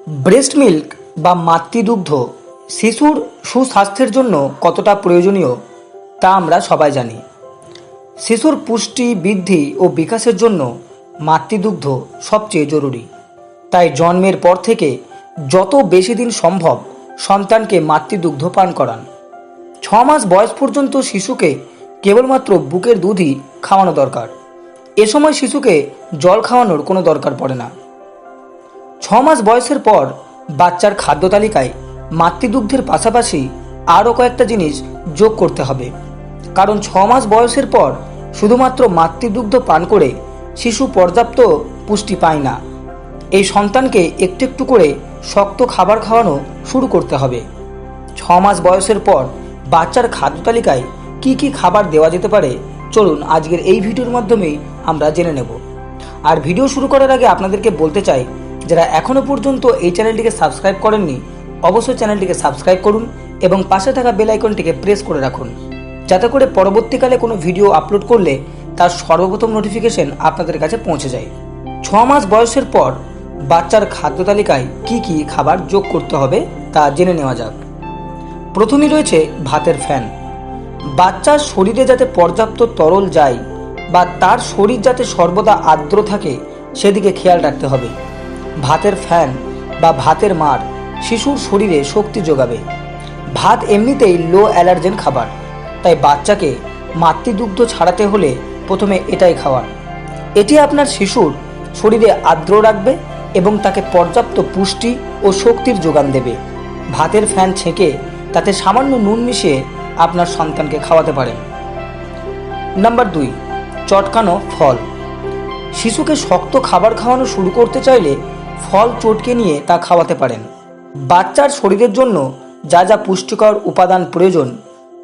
Breast milk বা মাতৃদুগ্ধ শিশুর সুস্বাস্থ্যের জন্য কতটা প্রয়োজনীয় তা আমরা সবাই জানি। শিশুর পুষ্টি, বৃদ্ধি ও বিকাশের জন্য মাতৃদুগ্ধ সবচেয়ে জরুরি। তাই জন্মের পর থেকে যত বেশি দিন সম্ভব সন্তানকে মাতৃদুগ্ধ পান করান। 6 মাস বয়স পর্যন্ত শিশুকে কেবলমাত্র বুকের দুধই খাওয়ানো দরকার। এ সময় শিশুকে জল খাওয়ানোর কোনো দরকার পড়ে না। 6 মাস বয়সের পর বাচ্চার খাদ্য তালিকায় মাতৃদুগ্ধের পাশাপাশি আরও কয়েকটা জিনিস যোগ করতে হবে, কারণ 6 মাস বয়সের পর শুধুমাত্র মাতৃদুগ্ধ পান করে শিশু পর্যাপ্ত পুষ্টি পায় না। এই সন্তানকে একটু একটু করে শক্ত খাবার খাওয়ানো শুরু করতে হবে। 6 মাস বয়সের পর বাচ্চার খাদ্য তালিকায় কি কি খাবার দেওয়া যেতে পারে চলুন আজকের এই ভিডিওর মাধ্যমেই আমরা জেনে নেব। আর ভিডিও শুরু করার আগে আপনাদেরকে বলতে চাই, যারা এখনও পর্যন্ত এই চ্যানেলটিকে সাবস্ক্রাইব করেননি অবশ্যই চ্যানেলটিকে সাবস্ক্রাইব করুন এবং পাশে থাকা বেল আইকনটিকে প্রেস করে রাখুন, যাতে করে পরবর্তীকালে কোনো ভিডিও আপলোড করলে তার সর্বপ্রথম নোটিফিকেশন আপনাদের কাছে পৌঁছে যায়। 6 মাস বয়সের পর বাচ্চার খাদ্য তালিকায় কি কি খাবার যোগ করতে হবে তা জেনে নেওয়া যাক। প্রথমেই রয়েছে ভাতের ফ্যান। বাচ্চার শরীরে যাতে পর্যাপ্ত তরল যায় বা তার শরীর যাতে সর্বদা আর্দ্র থাকে সেদিকে খেয়াল রাখতে হবে। ভাতের ফ্যান বা ভাতের মাড় শিশুর শরীরে শক্তি যোগাবে। ভাত এমনিতেই লো অ্যালার্জেন খাবার, তাই বাচ্চাকে মাতৃদুগ্ধ ছাড়াতে হলে প্রথমে এটাই খাওয়ান। এটি আপনার শিশুর শরীরে আর্দ্র রাখবে এবং তাকে পর্যাপ্ত পুষ্টি ও শক্তির যোগান দেবে। ভাতের ফ্যান ছেঁকে তাতে সামান্য নুন মিশিয়ে আপনার সন্তানকে খাওয়াতে পারেন। নাম্বার 2, চটকানো ফল। শিশুকে শক্ত খাবার খাওয়ানো শুরু করতে চাইলে ফল চটকে নিয়ে তা খাওয়াতে পারেন। বাচ্চার শরীরের জন্য যা যা পুষ্টিকর উপাদান প্রয়োজন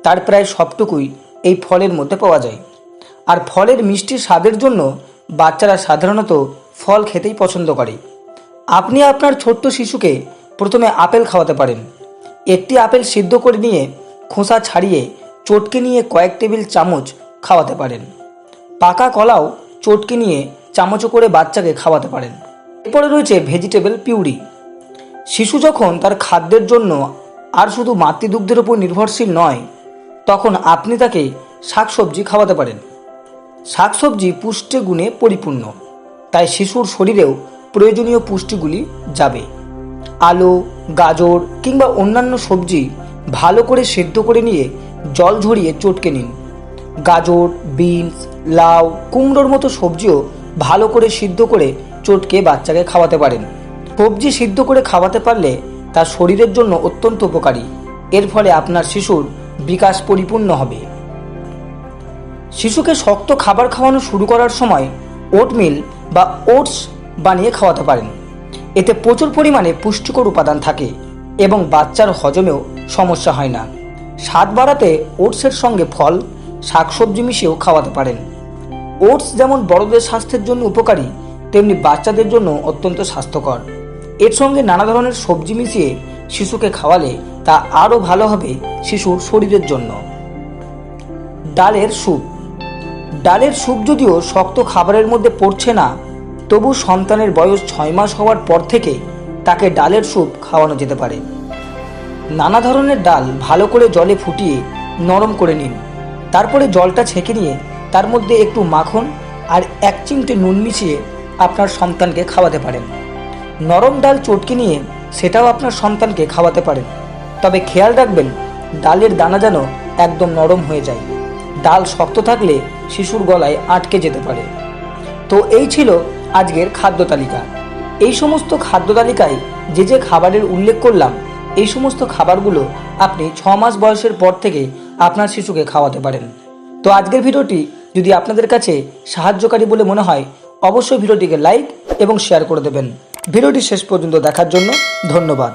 তার প্রায় সবটুকুই এই ফলের মধ্যে পাওয়া যায়। আর ফলের মিষ্টি স্বাদের জন্য বাচ্চারা সাধারণত ফল খেতেই পছন্দ করে। আপনি আপনার ছোট্ট শিশুকে প্রথমে আপেল খাওয়াতে পারেন। একটি আপেল সিদ্ধ করে নিয়ে খোসা ছাড়িয়ে চটকে নিয়ে কয়েক টেবিল চামচ খাওয়াতে পারেন। পাকা কলাও চটকে নিয়ে চামচে করে বাচ্চাকে খাওয়াতে পারেন। এরপরে রয়েছে ভেজিটেবল পিউরি। শিশু যখন তার খাদ্যের জন্য আর শুধু মাতৃদুগ্ধের উপর নির্ভরশীল নয়, তখন আপনি তাকে শাকসবজি খাওয়াতে পারেন। শাকসবজি পুষ্টি গুণে পরিপূর্ণ, তাই শিশুর শরীরেও প্রয়োজনীয় পুষ্টিগুলি যাবে। আলু, গাজর কিংবা অন্যান্য সবজি ভালো করে সেদ্ধ করে নিয়ে জল ঝরিয়ে চটকে নিন। গাজর, বিনস, লাউ, কুমড়োর মতো সবজিও ভালো করে সিদ্ধ করে চটকে বাচ্চাকে খাওয়াতে পারেন। সবজি সিদ্ধ করে খাওয়াতে পারলে তার শরীরের জন্য অত্যন্ত উপকারী। এর ফলে আপনার শিশুর বিকাশ পরিপূর্ণ হবে। শিশুকে শক্ত খাবার খাওয়ানো শুরু করার সময় ওটমিল বা ওটস বানিয়ে খাওয়াতে পারেন। এতে প্রচুর পরিমাণে পুষ্টিকর উপাদান থাকে এবং বাচ্চার হজমেও সমস্যা হয় না। স্বাদ বাড়াতে ওটসের সঙ্গে ফল, শাকসবজি মিশিয়েও খাওয়াতে পারেন। ওটস যেমন বড়দের স্বাস্থ্যের জন্য উপকারী, তেমনি বাচ্চাদের জন্য অত্যন্ত স্বাস্থ্যকর। এর সঙ্গে নানা ধরনের সবজি মিশিয়ে শিশুকে খাওয়ালে তা আরও ভালো হবে শিশুর শরীরের জন্য। ডালের স্যুপ। ডালের স্যুপ যদিও শক্ত খাবারের মধ্যে পড়ছে না, তবু সন্তানের বয়স 6 মাস হওয়ার পর থেকে তাকে ডালের স্যুপ খাওয়ানো যেতে পারে। নানা ধরনের ডাল ভালো করে জলে ফুটিয়ে নরম করে নিন। তারপরে জলটা ছেঁকে নিয়ে তার মধ্যে একটু মাখন আর 1 চিমটে নুন মিশিয়ে আপনার সন্তানকে খাওয়াতে পারেন। নরম ডাল চটকে নিয়ে সেটাও আপনার সন্তানকে খাওয়াতে পারেন, তবে খেয়াল রাখবেন ডালের দানা যেন একদম নরম হয়ে যায়। ডাল শক্ত থাকলে শিশুর গলায় আটকে যেতে পারে। তো এই ছিল আজকের খাদ্য তালিকা। এই সমস্ত খাদ্য তালিকায় যে যে খাবারের উল্লেখ করলাম, এই সমস্ত খাবারগুলো আপনি 6 মাস বয়সের পর থেকে আপনার শিশুকে খাওয়াতে পারেন। তো আজকের ভিডিওটি যদি আপনাদের কাছে সাহায্যকারী বলে মনে হয় অবশ্যই ভিডিওটিকে লাইক এবং শেয়ার করে দেবেন। ভিডিওটি শেষ পর্যন্ত দেখার জন্য ধন্যবাদ।